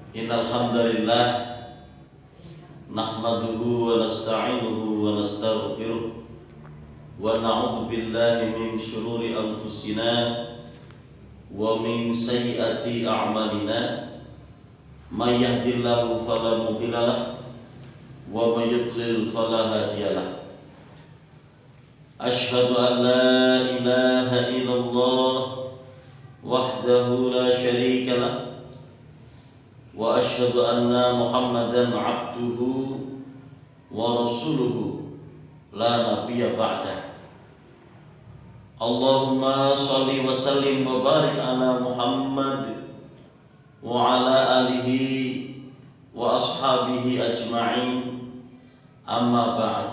Innal hamdalillah nahmaduhu wa nasta'inuhu wa nastaghfiruh wa na'udzu billahi min shururi anfusina wa min sayyiati a'malina may yahdihillahu fala mudilla lahu wa may yudlil fala hadiya lahu. Asyhadu an la ilaha illallah wahdahu la syarika lahu wa asyhadu anna Muhammadan abduhu wa rasuluhu la nabiyya ba'dah. Allahumma shalli wa sallim wa barik ala Muhammad wa ala alihi wa ashabihi ajma'in, amma ba'd.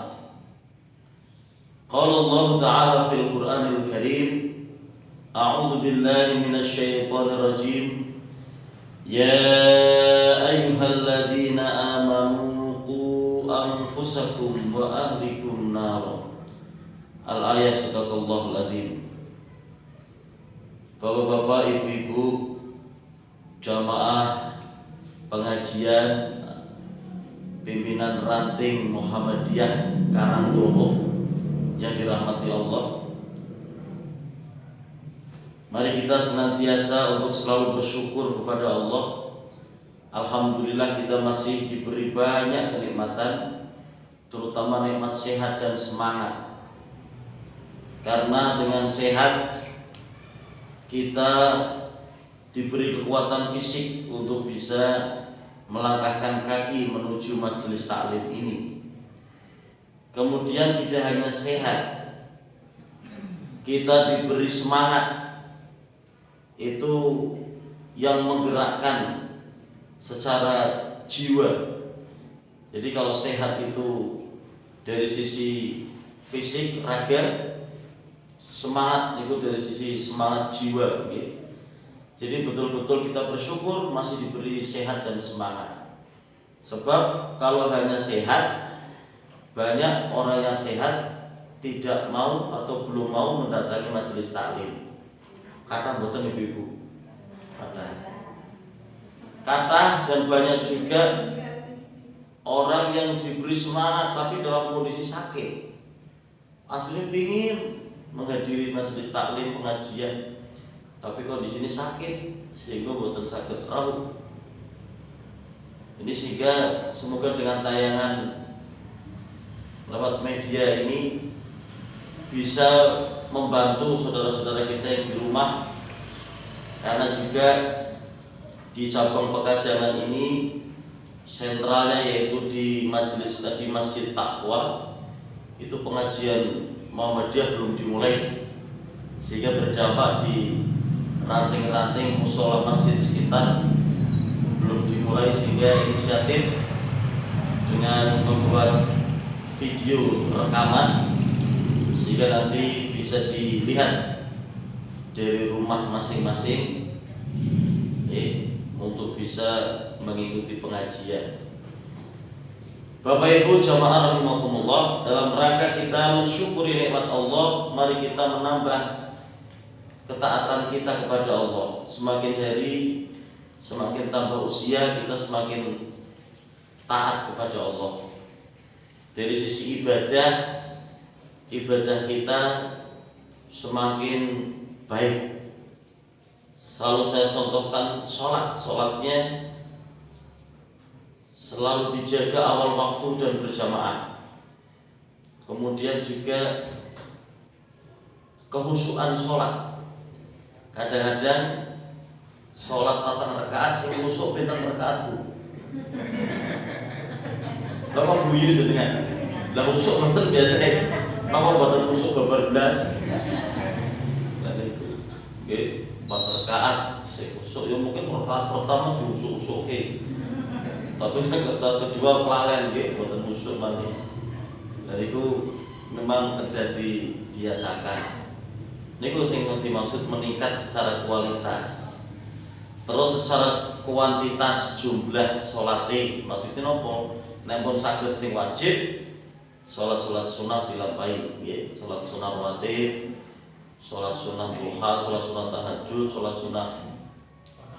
Qala Allah ta'ala fil Qur'anil Karim, a'udzu billahi minasy syaithanir rajim. Ya ayyuhalladzina amanu qu anfusakum wa ahlikum nar. Al-ayat sadaqallahul adzim. Bapak-bapak, ibu-ibu, jamaah pengajian pimpinan ranting Muhammadiyah Karangdowo yang dirahmati Allah, mari kita senantiasa untuk selalu bersyukur kepada Allah. Alhamdulillah kita masih diberi banyak kenikmatan, terutama nikmat sehat dan semangat. Karena dengan sehat kita diberi kekuatan fisik untuk bisa melangkahkan kaki menuju majelis taklim ini. Kemudian tidak hanya sehat, kita diberi semangat, itu yang menggerakkan secara jiwa. Jadi kalau sehat itu dari sisi fisik, raga, semangat itu dari sisi semangat jiwa. Jadi betul-betul kita bersyukur masih diberi sehat dan semangat. Sebab kalau hanya sehat, banyak orang yang sehat tidak mau atau belum mau mendatangi majelis taklim. Kata mboten ibu-ibu, kata dan banyak juga orang yang diberi semangat tapi dalam kondisi sakit. Aslinya pingin menghadiri majelis taklim pengajian, tapi kondisi ini sakit sehingga mboten saged rawuh. Ini sehingga semoga dengan tayangan lewat media ini bisa membantu saudara-saudara kita yang di rumah, karena juga di cabang Pekajangan ini sentralnya yaitu di Masjid Taqwa, itu pengajian Muhammadiyah belum dimulai, sehingga berdampak di ranting-ranting musola masjid sekitar belum dimulai, sehingga inisiatif dengan membuat video rekaman sehingga nanti bisa dilihat dari rumah masing-masing untuk bisa mengikuti pengajian. Bapak Ibu jamaah rahimakumullah, dalam rangka kita mensyukuri nikmat Allah, mari kita menambah ketaatan kita kepada Allah. Semakin hari, semakin tambah usia, kita semakin taat kepada Allah. Dari sisi ibadah kita semakin baik. Selalu saya contohkan sholatnya selalu dijaga awal waktu dan berjamaah. Kemudian juga kehusuan sholat. Kadang-kadang sholat 4 rakaat sing khusuk pinten rakaat Bu. Bapak guyu dengan lah khusuk mboten biasane. Bapak mboten khusuk babar blas. Lah niku nggih 4 rakaat sing khusuk ya mungkin rakaat pertama diusuk-usuke. Tapi rakaat kedua kelalen nggih mboten khusuk malih. Lah niku memang terjadi biasakan. Niku sing dimaksud meningkat secara kualitas. Terus secara kuantitas jumlah salate maksudnya nopo? Nek pun saged sing wajib, salat sunah dilampahi, nggih, salat sunah rawatib, salat sunah duha, salat sunah tahajud, salat sunah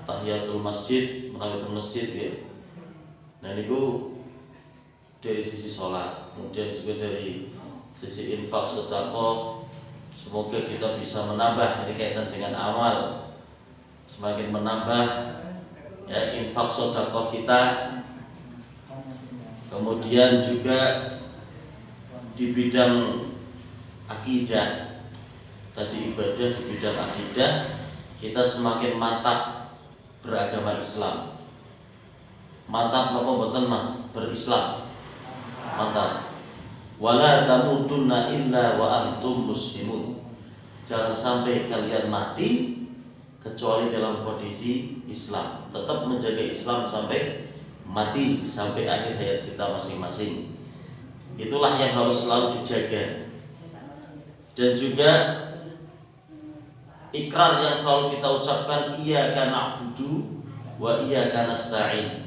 tahiyatul masjid, menawi masjid ya. Nah niku dari sisi sholat, kemudian juga dari sisi infak sedekah. Semoga kita bisa menambah, ini kaitan dengan amal, semakin menambah ya infak sedekah kita. Kemudian juga di bidang akidah, tadi ibadah di bidang akidah kita semakin mantap beragama Islam. Mantap napa mboten Mas berislam? Mantap. Wala tamutunna illa wa antum muslimun. Jangan sampai kalian mati kecuali dalam kondisi Islam. Tetap menjaga Islam sampai mati, sampai akhir hayat kita masing-masing. Itulah yang harus selalu dijaga. Dan juga ikrar yang selalu kita ucapkan, iyyaka na'budu wa iyyaka nasta'in.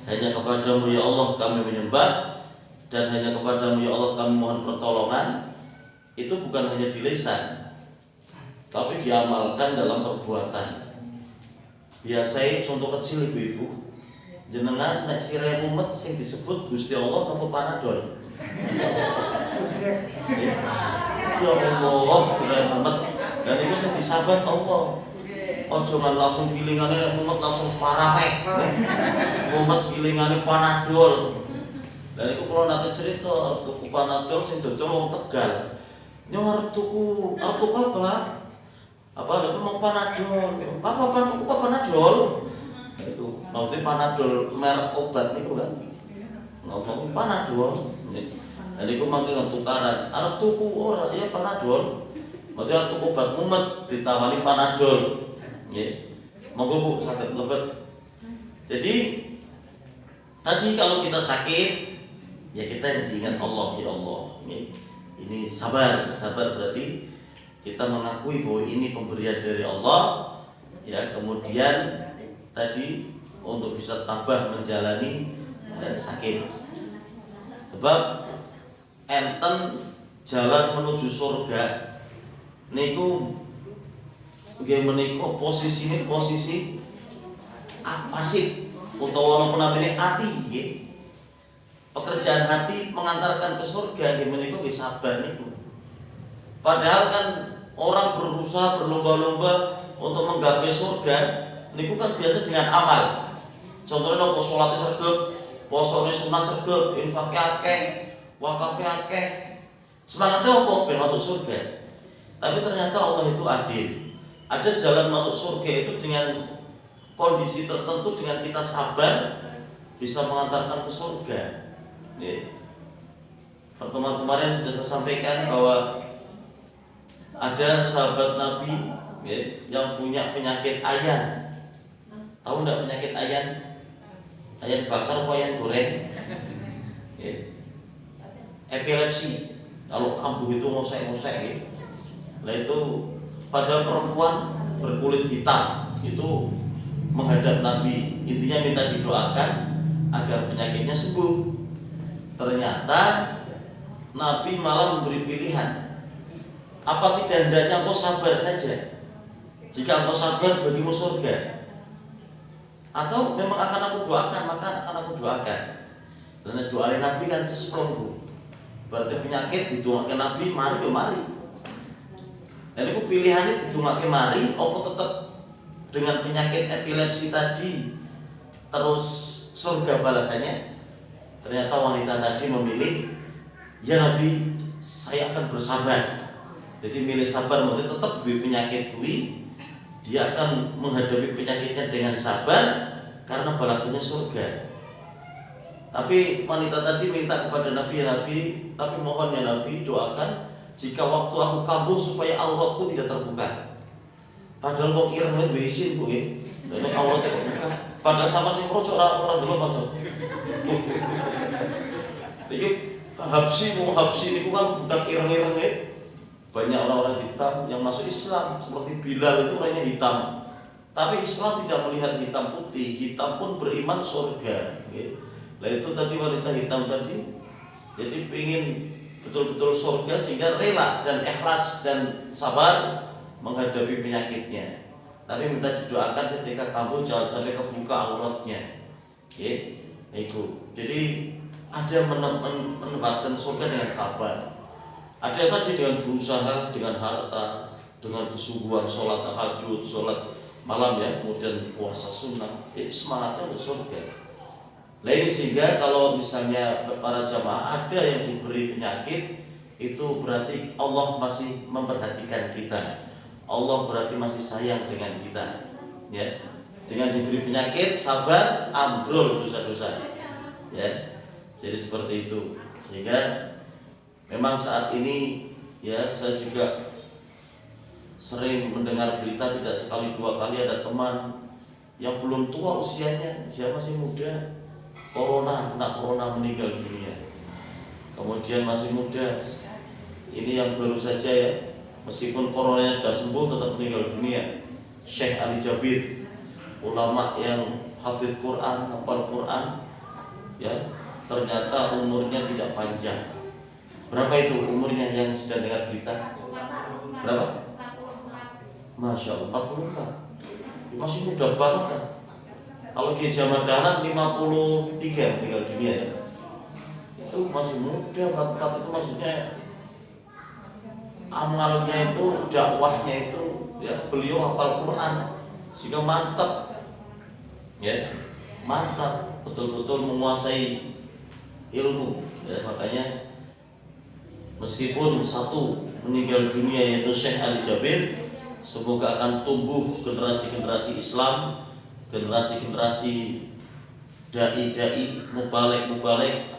Hanya kepadamu ya Allah kami menyembah, dan hanya kepadamu ya Allah kami mohon pertolongan. Itu bukan hanya di lisan, tapi diamalkan dalam perbuatan. Biasanya contoh kecil ibu-ibu, jenengan nek sirahe mumet sing disebut Gusti Allah napa Panadol? Ya Allah, sirahe mumet. Dan itu sing disabat Allah. Ojo kan langsung kilingane nek mumet langsung Paramek. Mumet kilingane Panadol. Dan itu kalau nanti cerita tuku Panadol sing dodol wong Tegal. Nyo arep tuku apa? Apa lho mau Panadol. Apa tuku Panadol? Itu maksudnya Panadol merek obat niku kan. Ngomong Panadol. Dan iku mangke tukaran. Arep tuku ora ya Panadol. Maksudnya tuku obat mumet ditawani Panadol. Nggih. Monggo Bu saged lebet. Jadi tadi kalau kita sakit ya kita yang diingat Allah, ya Allah. Ini sabar berarti kita mengakui bahwa ini pemberian dari Allah. Ya, kemudian tadi untuk bisa tabah menjalani sakit. Sebab enten jalan menuju surga niku nggih menika posisi pasif utawa napa namine ati nggih. Pekerjaan hati mengantarkan ke surga nggih menika nggih sabar niku. Padahal kan orang berusaha berlomba-lomba untuk menggapai surga niku kan biasa dengan amal. Contohnya nopo salate sregep, posone sunah sregep, infake akeh, wakafe akeh. Semangatnya apa? Ben masuk surga. Tapi ternyata Allah itu adil. Ada jalan masuk surga itu dengan kondisi tertentu, dengan kita sabar bisa mengantarkan ke surga. Pertemuan kemarin sudah saya sampaikan bahwa ada sahabat Nabi yang punya penyakit ayan. Tahu enggak penyakit ayan? Ayan bakar atau ayan goreng? Epilepsi. Kalau kambuh itu ngosek-ngosek. Nah itu pada perempuan berkulit hitam itu menghadap Nabi, intinya minta didoakan agar penyakitnya sembuh. Ternyata Nabi malah memberi pilihan. Apa tidak hendaknya engkau sabar saja? Jika engkau sabar bagimu surga. Atau memang akan aku doakan, maka akan aku doakan. Karena doa Nabi kan sesepronggu. Berarti penyakit didoakan Nabi, mari. Dan itu pilihannya didoakan mari, apa tetap dengan penyakit epilepsi tadi terus surga balasannya? Ternyata wanita tadi memilih, ya Nabi, saya akan bersabar. Jadi milih sabar, maksudnya tetap di penyakit kui, dia akan menghadapi penyakitnya dengan sabar karena balasannya surga. Tapi wanita tadi minta kepada Nabi, ya Nabi, tapi mohon ya Nabi, doakan jika waktu aku kambuh supaya auratku tidak terbuka. Padahal kok ireng duwe isin Bu nggih. Nek auratnya terbuka. Padahal sama sing projo ora delok maksud. Iki habsi niku kan bukan ireng-ireng ya. Banyak orang-orang hitam yang masuk Islam seperti Bilal itu orangnya hitam. Tapi Islam tidak melihat hitam putih, hitam pun beriman surga. Nah itu tadi wanita hitam tadi. Jadi ingin betul-betul surga sehingga rela dan ikhlas dan sabar menghadapi penyakitnya. tapi minta didoakan ketika kamu jangan sampai kebuka auratnya. Itu. Jadi ada menempatkan surga dengan sabar. Ada tadi dengan berusaha, dengan harta, dengan kesungguhan, sholat tahajud, sholat malam ya, kemudian puasa sunnah, itu semangatnya untuk surga. Nah ini sehingga kalau misalnya para jamaah ada yang diberi penyakit, itu berarti Allah masih memperhatikan kita. Allah berarti masih sayang dengan kita. Ya, dengan diberi penyakit, sabar, ambrol dosa-dosa. Ya, jadi seperti itu. Sehingga memang saat ini ya saya juga sering mendengar berita, tidak sekali dua kali ada teman yang belum tua usianya, dia masih muda, kena corona meninggal dunia. Kemudian masih muda, ini yang baru saja ya, meskipun coronanya sudah sembuh tetap meninggal dunia. Syekh Ali Jabir, ulama yang hafidh Quran, hafal Quran, ya ternyata umurnya tidak panjang. Berapa itu umurnya yang sudah dengar berita? Berapa? Masya Allah, 44. Masih muda banget kan? Kalau Kiai Ahmad Dahlan 53 meninggal dunia ya. Itu masih muda, 44 itu maksudnya amalnya itu, dakwahnya itu ya, beliau hafal Quran sehingga mantap. Ya, mantap, betul-betul menguasai ilmu ya, makanya meskipun satu meninggal dunia yaitu Syekh Ali Jabir, semoga akan tumbuh generasi-generasi Islam, generasi-generasi dai-dai, mubalek-mubalek,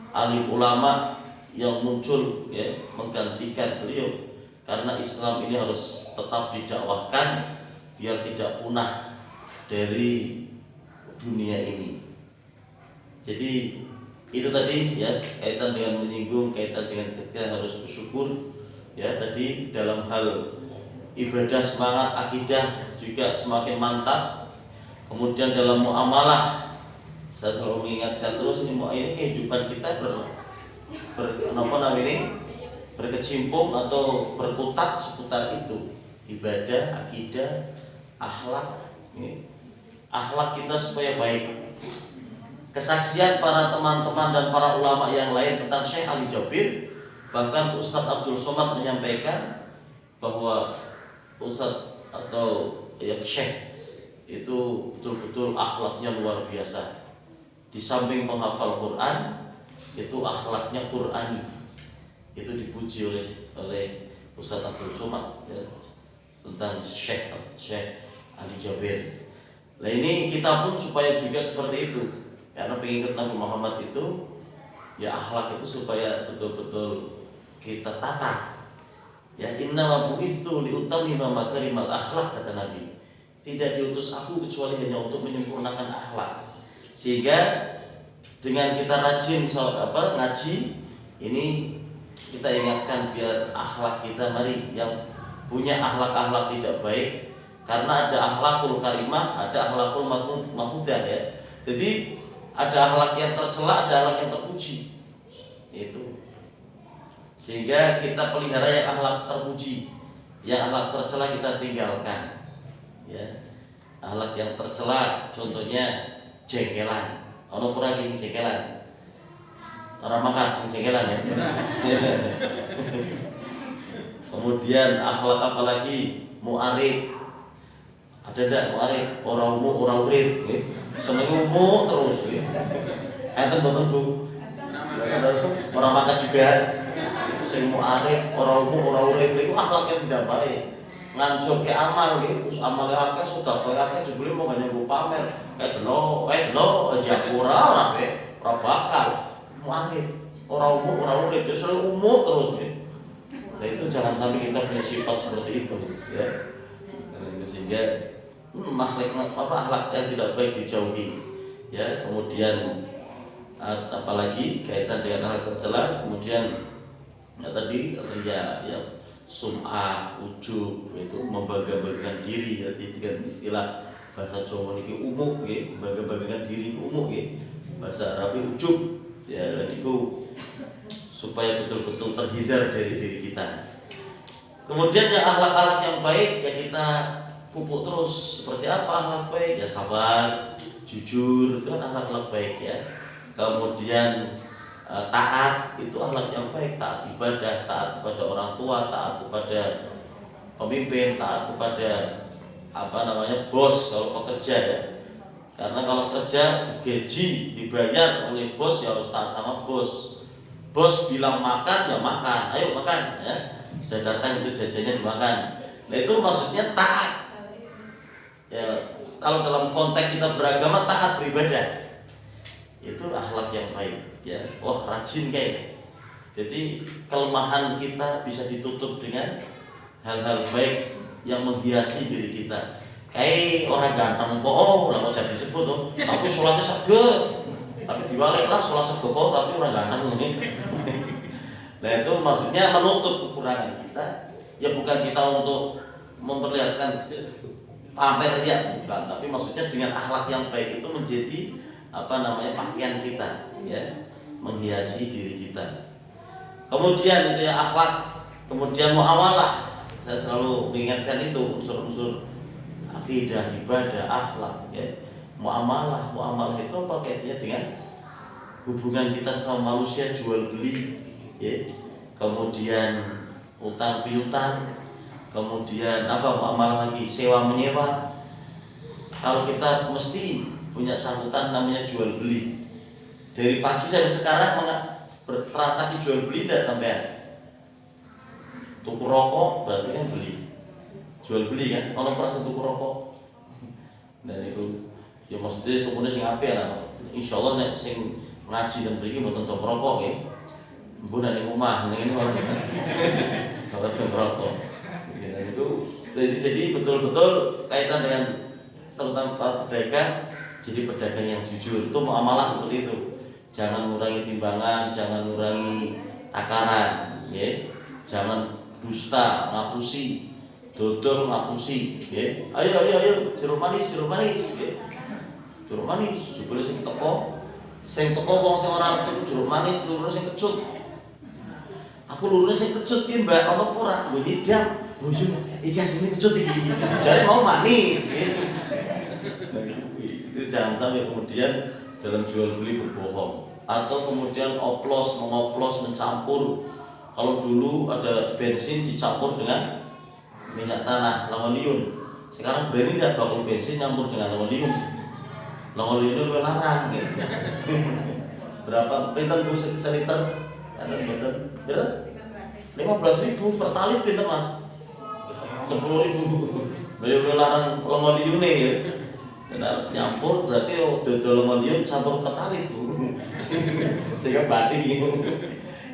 alim ulama yang muncul ya, menggantikan beliau. Karena Islam ini harus tetap didakwahkan biar tidak punah dari dunia ini. Jadi itu tadi ya, kaitan dengan menyinggung, kaitan dengan kita harus bersyukur ya. Tadi dalam hal ibadah semangat, akidah juga semakin mantap. Kemudian dalam muamalah saya selalu mengingatkan terus ini kehidupan kita berkecimpung atau berkutat seputar itu, ibadah, akidah, akhlak. Akhlak kita supaya baik. Kesaksian para teman-teman dan para ulama yang lain tentang Syekh Ali Jabir, bahkan Ustadz Abdul Somad menyampaikan bahwa Ustadz atau ya Syekh itu betul-betul akhlaknya luar biasa. Di samping menghafal Quran, itu akhlaknya Qurani. Itu dipuji oleh Ustadz Abdul Somad ya, tentang Syekh Ali Jabir. Nah ini kita pun supaya juga seperti itu. Karena pengikut Nabi Muhammad itu ya akhlak itu supaya betul-betul kita tata. Ya innama bu'itsu liutammima makarimal akhlak, kata Nabi. Tidak diutus aku kecuali hanya untuk menyempurnakan akhlak. Sehingga dengan kita rajin ngaji ini, kita ingatkan biar akhlak kita, mari yang punya akhlak-akhlak tidak baik, karena ada akhlakul karimah, ada akhlakul mahmudah ya. Jadi ada akhlak yang tercela, ada akhlak yang terpuji. Itu. Sehingga kita pelihara yang akhlak terpuji, yang akhlak tercela kita tinggalkan. Ya. Akhlak yang tercela contohnya jengkelan. Ono ora ki jengkelan. Ora makan sing jengkelan ya. Kemudian akhlak apa lagi? Mu'arif. Ada ndak mu'arif? Ora umum, ora urip, nggih. Seneng umum terus nggih. Enten mboten Bu? Ora makan juga. Sing mu'arif, ora umum, ora urip niku akhlaknya tidak baik. Nganjoke amal nggih, terus amale akeh sedekah akeh jebule mau nyanggo pamer. Delok japura ora bakal. Mu'arif, ora umum, ora urip, ya sering umum terus nggih. Nah itu jangan sampai kita punya sifat seperti itu ya. Sehingga akhlak yang tidak baik dijauhi ya. Kemudian apalagi kaitan dengan akhlak tercela, kemudian ya tadi ya sum'ah, ujub, itu membangga-banggakan diri ya, dengan istilah bahasa Jawa niki umum nggih, membangga-banggakan diri umum nggih. Bahasa Arab ujub ya, dan itu supaya betul-betul terhindar dari diri kita. Kemudian ya akhlak-akhlak yang baik ya kita pupuk terus. Seperti apa akhlak baik? Ya sabar, jujur, itu kan akhlak baik ya. Kemudian taat, itu akhlak yang baik. Taat ibadah, taat kepada orang tua, taat kepada pemimpin, taat kepada bos kalau pekerja ya. Karena kalau kerja digaji, dibayar oleh bos ya harus taat sama bos. Bos bilang makan ya makan, ayo makan ya. Sudah datang itu jajannya dimakan. Nah itu maksudnya taat. Ya, kalau dalam konteks kita beragama taat beribadah. Itu akhlak yang baik ya. Wah, rajin kayak. Jadi kelemahan kita bisa ditutup dengan hal-hal baik yang menghiasi diri kita. Kayak orang ganteng kok, lah kok jadi disebut tuh. Tapi sholatnya sego. Tapi dibalik lah sholat sego kok, tapi orang ganteng ini. Nah itu maksudnya menutup kekurangan kita. Ya bukan kita untuk memperlihatkan pamer ya, bukan. Tapi maksudnya dengan akhlak yang baik itu menjadi pakaian kita, ya, menghiasi diri kita. Kemudian itu ya akhlak, kemudian muamalah. Saya selalu mengingatkan itu unsur-unsur akidah, ibadah, akhlak ya. Muamalah itu apa kaitannya dengan hubungan kita sama manusia, jual beli ya. Kemudian utang piutang, kemudian muamalah lagi, sewa menyewa. Kalau kita mesti punya sambutan namanya jual beli. Dari pagi sampai sekarang transaksi jual beli tidak sampai. Tuku rokok berarti kan beli. Jual beli kan, ono perasaan tuku rokok. Dan itu ya maksudnya tukune sing apik lah. Insyaallah nek sing ngaji dan mriki mboten tuku rokok nggih. Mbun nek omah ngene ora. Kalau tuku rokok. Ya itu jadi betul-betul kaitan dengan terutama para pedagang. Jadi pedagang yang jujur itu muamalah seperti itu. Jangan mengurangi timbangan, jangan mengurangi takaran, ya. Jangan dusta, ngapusi, dodol ngapusi, ya. Ayo, jeruk manis, ya. Jeruk manis, jebule sing teko wong sing ora tuku jeruk manis, lurune sing kecut. Aku lurune sing kecut piye, Mbak? Apa ora? Lho nyidam. Oh iya, iki asline kecut iki. Jare mau manis, ya. Itu jangan sampai kemudian dalam jual beli berbohong atau kemudian mengoplos, mencampur. Kalau dulu ada bensin dicampur dengan minyak tanah, lamonium. Sekarang berani tidak bakul bensin nyampur dengan lamonium. Lamonium itu larang gitu. Berapa pinten Bu seliter? Ada betul. Berapa? 15.000 per talit pinten Mas? 10.000. Beliau larang lamonium nih. Karena nyampur berarti dodol lamonium campur pertalit Bu. Sehingga bati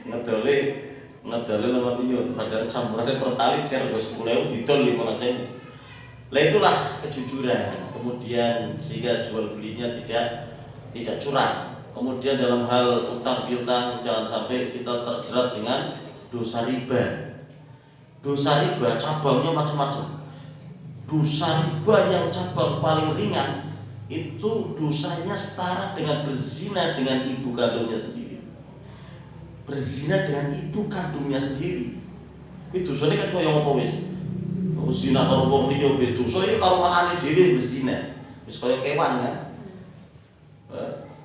ngedole lamonium padahal campurannya pertalit saya harga 10.000 didol 15.000. Lah itulah kejujuran. Kemudian sehingga jual belinya tidak curang. Kemudian dalam hal utang piutang jangan sampai kita terjerat dengan dosa riba. Dosa riba cabangnya macam-macam. Dosa riba yang cabang paling ringan itu dosanya setara dengan berzina dengan ibu kandungnya sendiri. Berzina dengan ibu kandungnya sendiri. Itu dosanya kan kaya apa wis? Zina karo wong liya dosa iki karo makane dhewe berzina. Wis kaya kewan kan.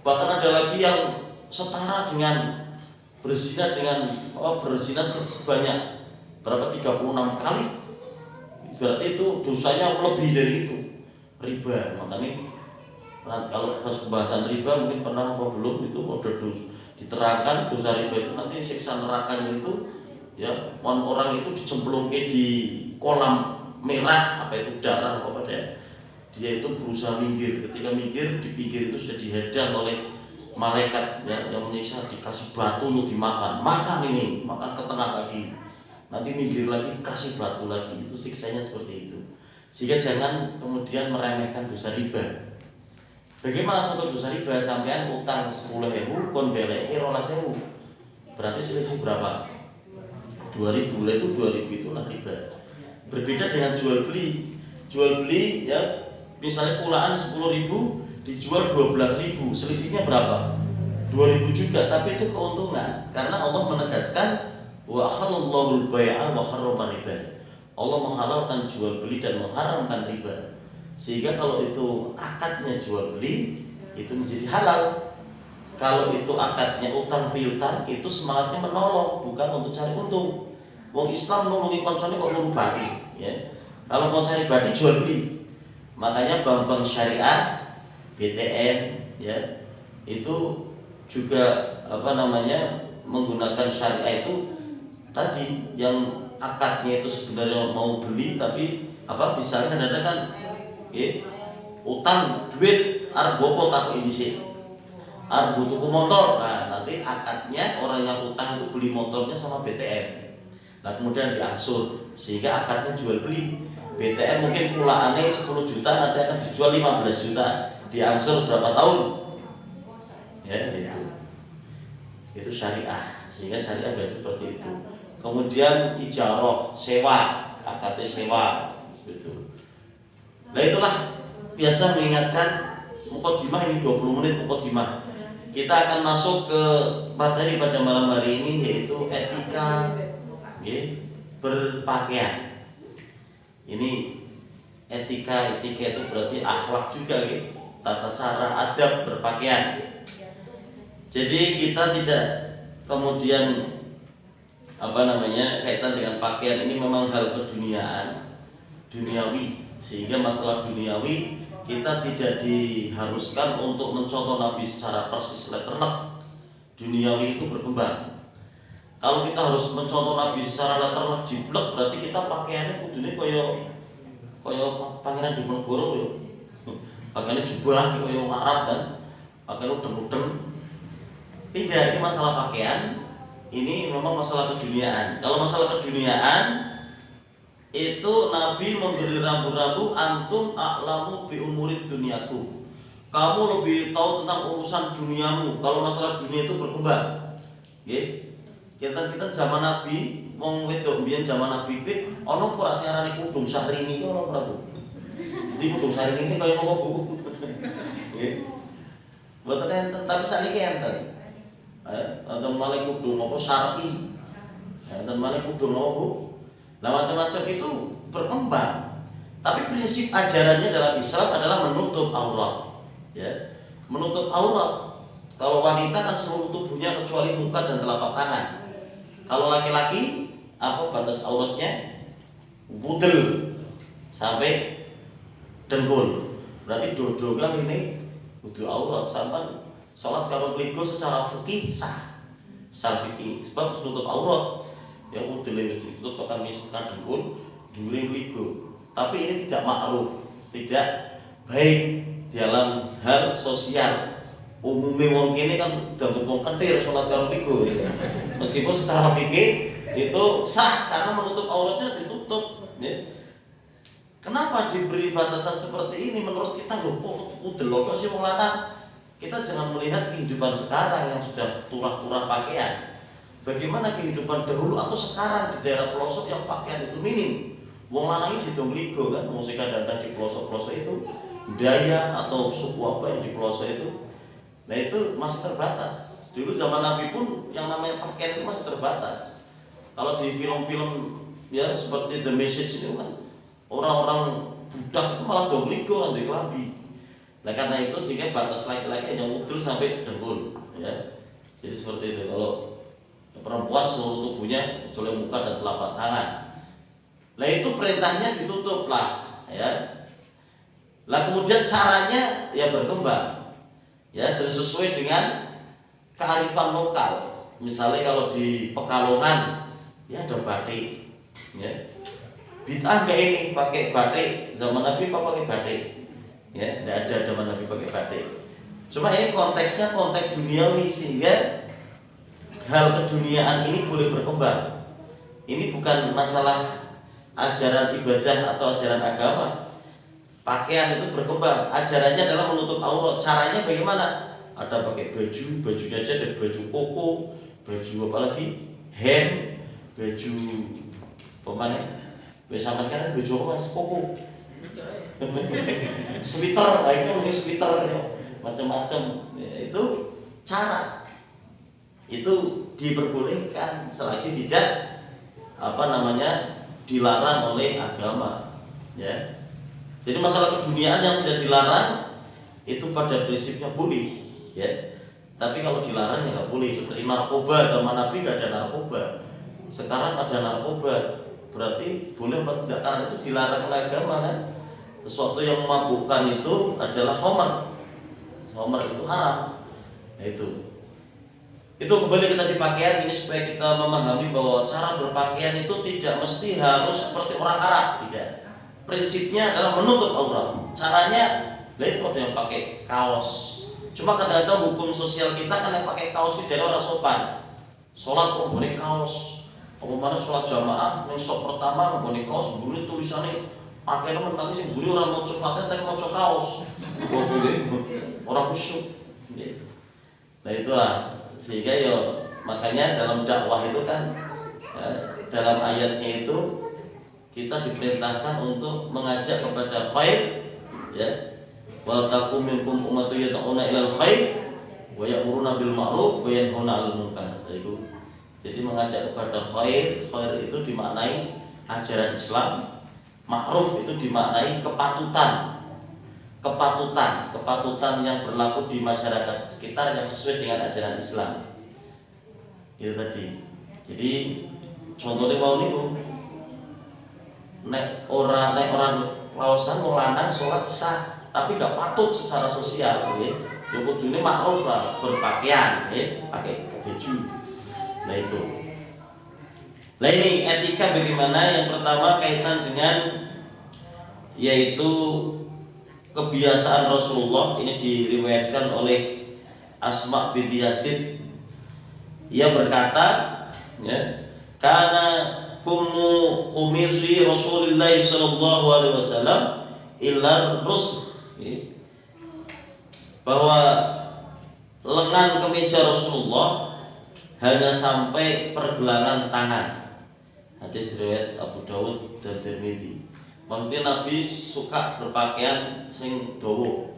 Bahkan ada lagi yang setara dengan berzina sebanyak berapa 36 kali. Berarti itu dosanya lebih dari itu, riba. Makanya kalau pas pembahasan riba mungkin pernah apa belum itu udah diterangkan dosa riba itu nanti siksa nerakanya itu ya orang itu dicemplungke di kolam merah itu darah dia itu berusaha minggir. Ketika minggir di pinggir itu sudah dihadang oleh malaikat ya, yang menyiksa, dikasih batu untuk dimakan. Makan ke tengah lagi. Nanti minggir lagi kasih batu lagi. Itu siksanya seperti itu. Sehingga jangan kemudian meremehkan dosa riba. Bagaimana contoh dosa riba? Sampean utang 10.000 kon beleke 12.000. Berarti selisih berapa? 2.000. Itu 2.000 itulah riba. Berbeda dengan jual beli. Jual beli ya misalnya pulaan 10.000 dijual 12.000. Selisihnya berapa? 2.000 juga, tapi itu keuntungan karena Allah menegaskan wa halallahu al-bai'a wa harrama riba. Allah menghalalkan jual beli dan mengharamkan riba. Sehingga kalau itu akadnya jual beli itu menjadi halal. Kalau itu akadnya utang piutang itu semangatnya menolong, bukan untuk cari untung. Wong Islam nolongi koncone kok nuru badi, ya. Kalau mau cari badi jual beli. Makanya bank-bank syariah, BTN, ya, itu juga menggunakan syariah itu tadi yang akadnya itu sebenarnya mau beli tapi misalnya kadang-kadang utang duit arep gopo tak ini sih arep tuku motor. Nah nanti akadnya orang yang utang itu beli motornya sama BTN. Nah kemudian diangsur sehingga akadnya jual beli. BTN mungkin pulaannya 10 juta nanti akan dijual 15 juta. Diangsur berapa tahun? Ya itu syariah. Sehingga syariah biasa seperti itu. Kemudian ijarah, sewa, akad sewa gitu. Nah itulah biasa mengingatkan mukadimah ini 20 menit mukadimah. Kita akan masuk ke materi pada malam hari ini yaitu etika berpakaian. Ini etika itu berarti akhlak juga tata cara adab berpakaian. Jadi kita tidak kemudian kaitan dengan pakaian ini memang hal keduniaan, duniawi, sehingga masalah duniawi kita tidak diharuskan untuk mencontoh Nabi secara persis letternek. Duniawi itu berkembang. Kalau kita harus mencontoh Nabi secara letternek jiblek, berarti kita pakaiannya kudune koyo pangeran Diponegoro yo. Pakaiannya jubah koyo Arab kan. Pakaian udeng-udeng. Tidak, ini masalah pakaian. Ini memang masalah keduniaan. Kalau masalah keduniaan itu Nabi memberi rambu-rambu antum a'lamu bi umurid dunyaku. Kamu lebih tahu tentang urusan duniamu. Kalau masalah dunia itu berkembang. Nggih. Kita zaman Nabi, wong wedok mbiyen zaman Nabi iki ana ora sing arane kudung Syahrini iki ana ora, Bu? Jadi kudung Syahrini sing kaya ngopo, Bu? Nggih. Mboten enten tapi sakniki enten. Enten malih kudung apa syar'i. Enten malih kudung apa, Bu? Nah macam-macam itu berkembang. Tapi prinsip ajarannya dalam Islam adalah menutup aurat. Ya, menutup aurat. Kalau wanita kan seluruh tubuhnya kecuali muka dan telapak tangan. Kalau laki-laki batas auratnya? Budel sampai dengkul. Berarti dodogan ini kudu aurat. Sampai sholat kalau meligo secara fikih sah. Secara fikih sebab menutup aurat. Ya udele wis ditutup akan misalkan dengkul dhuwure mligo. Tapi ini tidak ma'ruf, tidak baik dalam hal sosial. Umumnya wong kene kan dianggap wong kentir salat karo mligo ya. Meskipun secara fikih itu sah karena menutup auratnya ditutup ya. Kenapa diberi batasan seperti ini? Menurut kita lho kok udel kok sih wong lanang. Kita jangan melihat kehidupan sekarang yang sudah turah-turah pakaian. Bagaimana kehidupan dahulu atau sekarang di daerah pelosok yang pakaian itu minim. Wong lanang iki sido mligo kan, wong sing kadang-kadang di pelosok-pelosok itu budaya atau suku apa yang di pelosok itu. Nah itu masih terbatas. Dulu zaman Nabi pun yang namanya pakaian itu masih terbatas. Kalau di film-film ya seperti The Message itu kan orang-orang budak itu malah do mligo kan di kelambi. Nah karena itu sehingga batas laki-laki hanya udul sampai dengkul ya. Jadi seperti itu. Kalau perempuan seluruh tubuhnya kecuali muka dan telapak tangan. Nah itu perintahnya ditutup lah ya. Lah kemudian caranya ya berkembang. Ya sesuai dengan kearifan lokal. Misalnya kalau di Pekalongan ya ada batik ya. Bid'ah enggak ini pakai batik zaman Nabi apa pakai batik? Ya, enggak ada zaman Nabi pakai batik. Cuma ini konteksnya konteks duniawi sehingga hal keduniaan ini boleh berkembang. Ini bukan masalah ajaran ibadah atau ajaran agama. Pakaian itu berkembang. Ajarannya adalah menutup aurat. Caranya bagaimana? Ada pakai bajunya aja ada baju koko, baju apa lagi? Hem, baju apa mana? Biasa kan baju apa Mas? Koko. Sweater, itu sweater macam-macam. Ya, itu cara. Itu diperbolehkan selagi tidak dilarang oleh agama, ya. Jadi masalah keduniaan yang tidak dilarang itu pada prinsipnya boleh, ya. Tapi kalau dilarang ya nggak boleh. Seperti narkoba, zaman Nabi nggak ada narkoba. Sekarang ada narkoba, berarti boleh apa tidak? Karena itu dilarang oleh agama kan. Sesuatu yang memabukkan itu adalah khamar. Khamar itu haram. Nah, itu kembali kita di pakaian ini supaya kita memahami bahwa cara berpakaian itu tidak mesti harus seperti orang Arab, tidak. Prinsipnya adalah menutup aurat. Caranya, itu ada yang pakai kaos. Cuma kadang-kadang hukum sosial kita kan yang pakai kaos itu jadi orang sopan. Sholat kok boleh kaos. Apa sholat jamaah yang sok pertama boleh kaos, boleh tulisannya pakai teman lagi sih, boleh orang mau cofatnya tapi mau kaos. Boleh orang khusyuk. Nah itulah. Sehingga ya makanya dalam dakwah itu kan dalam ayatnya itu kita diperintahkan untuk mengajak kepada khair, ya. Wal takum minkum ummatun yad'una ilal khair wa ya'muruna bil ma'ruf wa yanhauna 'anil munkar. Jadi mengajak kepada khair, khair itu dimaknai ajaran Islam, ma'ruf itu dimaknai kepatutan. Kepatutan yang berlaku di masyarakat sekitar yang sesuai dengan ajaran Islam. Itu tadi. Jadi contohnya mau niku nek orang laosan wong lanang sholat sah, tapi gak patut secara sosial, ya. Ya kudune ma'ruf lah berpakaian, ya, pakai baju. Nah itu. Nah ini etika bagaimana? Yang pertama kaitan dengan yaitu kebiasaan Rasulullah. Ini diriwayatkan oleh Asma binti Yazid. Ia berkata, ya, karena kumisi Rasulullah sallallahu alaihi wasallam illa rusl, bahwa lengan kemeja Rasulullah hanya sampai pergelangan tangan. Hadis riwayat Abu Dawud dan Tirmidzi. Maksudnya Nabi suka berpakaian sing dawa,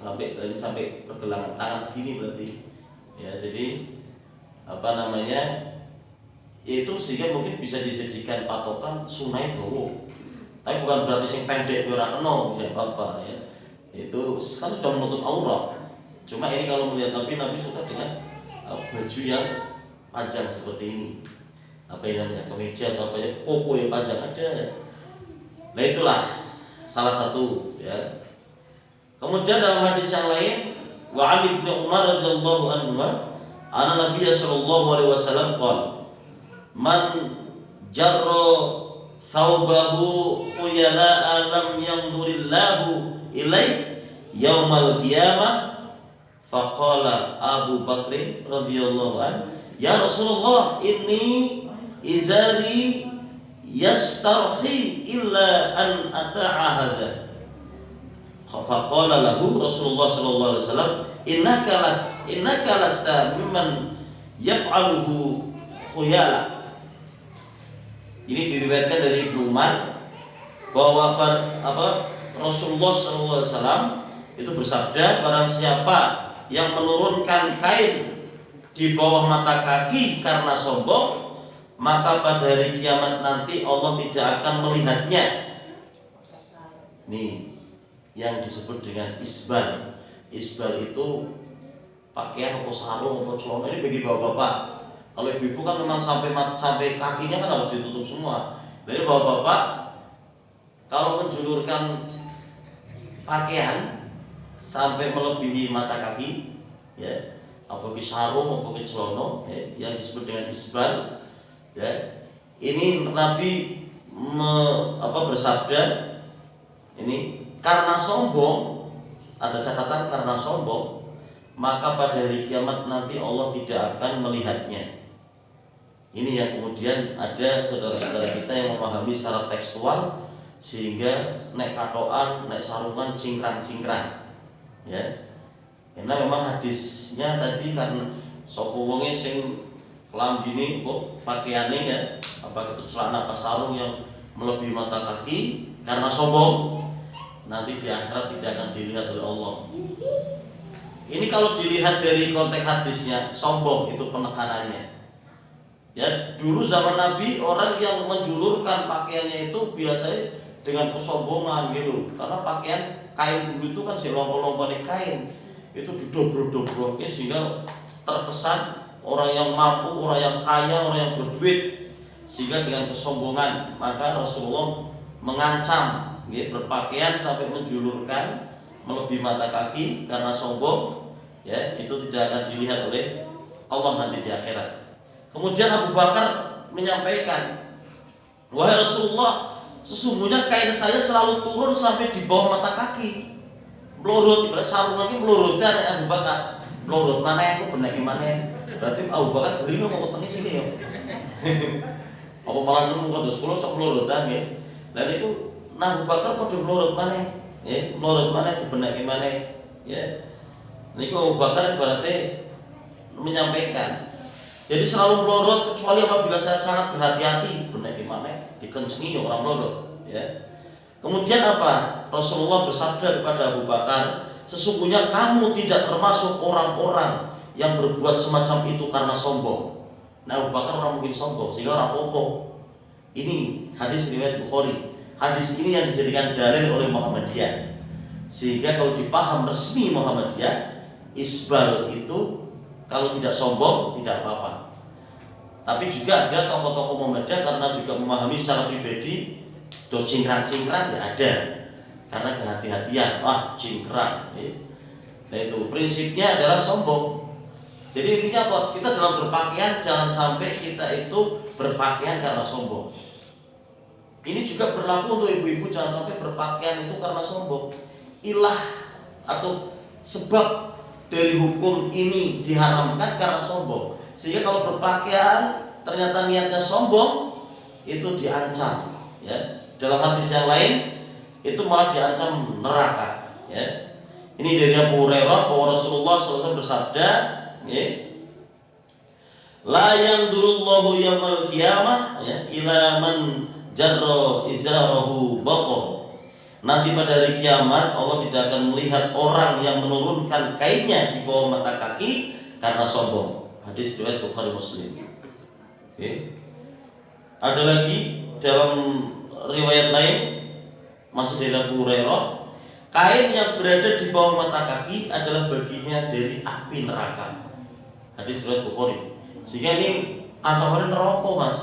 sampai pergelangan tangan segini berarti, ya. Jadi itu sehingga mungkin bisa dijadikan patokan sunai dawa. Tapi bukan berarti sing pendek ora kena, ya apa, ya. Itu kan sudah menutup aurat. Cuma ini kalau melihat Nabi suka dengan baju yang panjang seperti ini. Apa yang namanya kemeja atau apa ya, koko yang panjang ada. Nah itulah salah satu, ya. Kemudian dalam hadis yang lain, wa Ali bin Umar radhiyallahu anhu, anna Nabi sallallahu alaihi wasallam qala, man jarra thawbahu khuyala'a lam yanzurillahu ilaih yaumal qiyamah. Faqala Abu Bakr radhiyallahu anhu, ya Rasulullah, inni izari yastarhi illa an ata'ahada. Faqala lahu Rasulullah sallallahu alaihi wasallam, innaka lasta mimman yaf'aluhu khuyala. Ini diriwayatkan dari Ibnu Umar bahwa Rasulullah sallallahu alaihi wasallam itu bersabda, barang siapa yang menurunkan kain di bawah mata kaki karena sombong, maka pada hari kiamat nanti Allah tidak akan melihatnya. Nih yang disebut dengan isbal. Isbal itu pakaian atau sarung atau celana, ini bagi bapak-bapak. Kalau ibu-ibu kan memang sampai kakinya kan harus ditutup semua. Jadi bapak-bapak kalau menjulurkan pakaian sampai melebihi mata kaki, ya, apalagi sarung, apalagi celana, ya, yang disebut dengan isbal, ya. Ini Nabi bersabda, ini karena sombong, ada catatan karena sombong, maka pada hari kiamat nanti Allah tidak akan melihatnya. Ini yang kemudian ada saudara-saudara kita yang memahami secara tekstual, sehingga naik katoan, naik sarungan cingkrang-cingkrang, ya. Karena memang hadisnya tadi kan sapa wonge sing klambine kok pakaiane, ya, apa itu celana apa sarung yang melebihi mata kaki karena sombong, nanti di akhirat tidak akan dilihat oleh Allah. Ini kalau dilihat dari konteks hadisnya, sombong itu penekanannya. Ya, dulu zaman Nabi orang yang menjulurkan pakaiannya itu biasanya dengan kesombongan gitu. Karena pakaian kain dulu itu kan si lompo-lompone kain itu didobro-dobroke sehingga terkesan orang yang mampu, orang yang kaya, orang yang berduit. Sehingga dengan kesombongan maka Rasulullah mengancam berpakaian sampai menjulurkan melebihi mata kaki karena sombong, ya itu tidak akan dilihat oleh Allah nanti di akhirat. Kemudian Abu Bakar menyampaikan, wahai Rasulullah, sesungguhnya kain saya selalu turun sampai di bawah mata kaki, melorot, sarung lagi melorot. Dan Abu Bakar melorot mana aku benar gimana? Berarti Abu Bakar beri mau ketemu sini ya. Apa malah nemu kata sekolah cok melorotan ya. Dan itu Abu Bakar pada melorot mana? Ya, melorot mana itu benar gimana? Ya, ini Abu Bakar berarti menyampaikan. Jadi selalu melorot kecuali apabila saya sangat berhati-hati, benar gimana? Dikencengi orang melorot. Ya. Kemudian apa? Rasulullah bersabda kepada Abu Bakar, sesungguhnya kamu tidak termasuk orang-orang yang berbuat semacam itu karena sombong. Nah, Abu Bakar orang mungkin sombong sehingga orang pokok. Ini hadis riwayat Bukhari. Hadis ini yang dijadikan dalil oleh Muhammadiyah. Sehingga kalau dipaham resmi Muhammadiyah, isbal itu kalau tidak sombong tidak apa-apa. Tapi juga ada tokoh-tokoh Muhammadiyah karena juga memahami secara pribadi, do cingkrang-cingkrang ya ada. Karena kehati-hatian, wah cingkrang. Nah itu prinsipnya adalah sombong. Jadi intinya apa? Kita dalam berpakaian jangan sampai kita itu berpakaian karena sombong. Ini juga berlaku untuk ibu-ibu, jangan sampai berpakaian itu karena sombong. Ilah atau sebab dari hukum ini diharamkan karena sombong. Sehingga kalau berpakaian ternyata niatnya sombong, itu diancam. Ya. Dalam hadis yang lain itu malah diancam neraka. Ya. Ini dari Abu Hurairah bahwa Rasulullah SAW bersabda, ya, la yanzurullahu yaumal qiyamah ya ila man jarra izarahu baqar. Nanti pada hari kiamat Allah tidak akan melihat orang yang menurunkan kainnya di bawah mata kaki karena sombong. Hadis riwayat Bukhari Muslim. Okay. Ada lagi dalam riwayat lain masih dari Abu Hurairah, kain yang berada di bawah mata kaki adalah baginya dari api neraka. Hadis riwayat Bukhari. Sehingga ini ancaman neraka, Mas.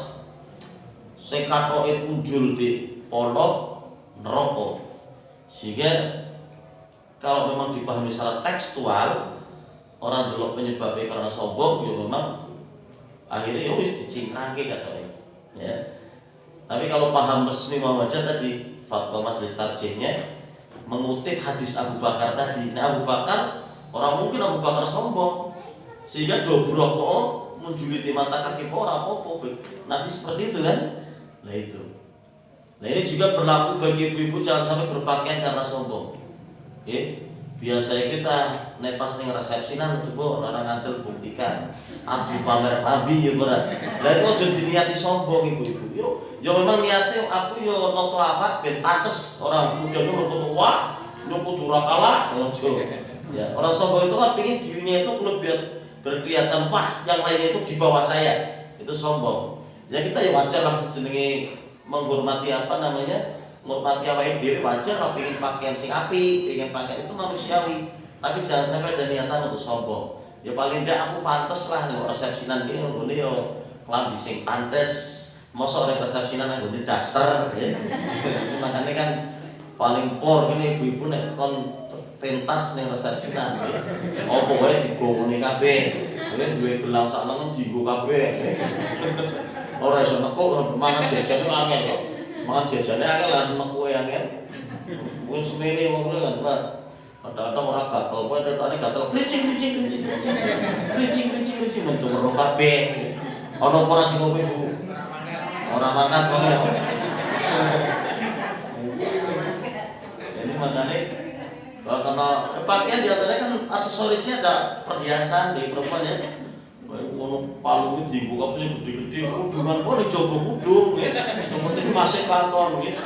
Sing katoke punjul di pondok neraka. Sehingga kalau memang dipahami secara tekstual, orang delok penyebabnya karena sombong, ya memang akhirnya ya wis dicingkrangke katoke. Ya. Tapi kalau paham resmi Muhammadiyah tadi, fatwa majelis tarjihnya mengutip hadis Abu Bakar tadi. Nah, Abu Bakar orang mungkin Abu Bakar sombong sehingga dobrok menjuliti mata kaki orang apa. Nabi seperti itu kan? Nah itu. Nah ini juga berlaku bagi ibu-ibu, jangan sampai berpakaian karena sombong. Ya, biasanya kita nepas ning resepsinan coba larang ngantel buktikan. Abdi pamer nabi ya berat. Lah itu aja diniati sombong ibu-ibu. Yo memang niatnya aku yo noto apa ben pantes orang mudane berfoto wah yo kudu ora kalah ojo. Ya, orang sombong itu kan pengin dirinya itu lebih berkelihatan wah yang lainnya itu di bawah saya. Itu sombong. Ya kita ya wajar lah sejenenge menghormati apa namanya, menghormati awake dhewe wajar lah pengen pakaian sing apik, pengen pakaian itu manusiawi. Tapi jangan sampai ada niatan untuk sombong. Ya paling ndak aku pantes lah nek resepsinan iki nggone yo klambi sing pantes. Mosok nek resepsinan nggone daster ya. Makanya kan paling por ngene ibu-ibu nek kon pentas ning resepsinan ya. Apa wae digongone kabeh. Kowe duwe gelang sak lengan dienggo kabeh. Ora iso nekuk mangan jajan itu angel kok. Mangan jajane angel lan neku angel. Wong semene wong kan Pak. Kadang-kadang ora gatel, kowe tetane gatel kricing mentu ro kabeh. Ana apa ora sing kowe Bu? Ora mangan kok. Ini makanya karena pakaian diantaranya kan aksesorisnya ada perhiasan di perempuan ya. Ngono palu iki dienggo kabeh gede-gede, kudungan kok ning jaba kudung ya. Sementing masih katon gitu.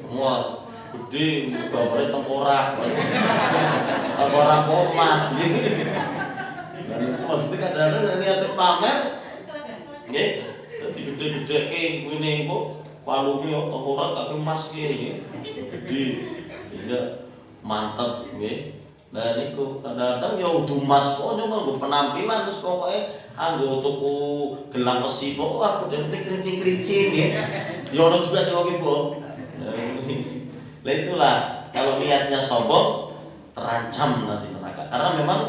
Semua gede gambare tengkorak. Tengkorak emas gitu. Dan maksudnya kadang-kadang niat pamer nggih gede-gede ini kok kalune ora tapi emas iki gede. Ya mantap nggih. Nah niku kadang-kadang ya udu emas kok nggo penampilan terus pokoke anggo tuku gelang besi kok aku penting krincing-krincing ya. Ya ono juga sing kok ibu. Lah itulah kalau niatnya sombong terancam nanti neraka. Karena memang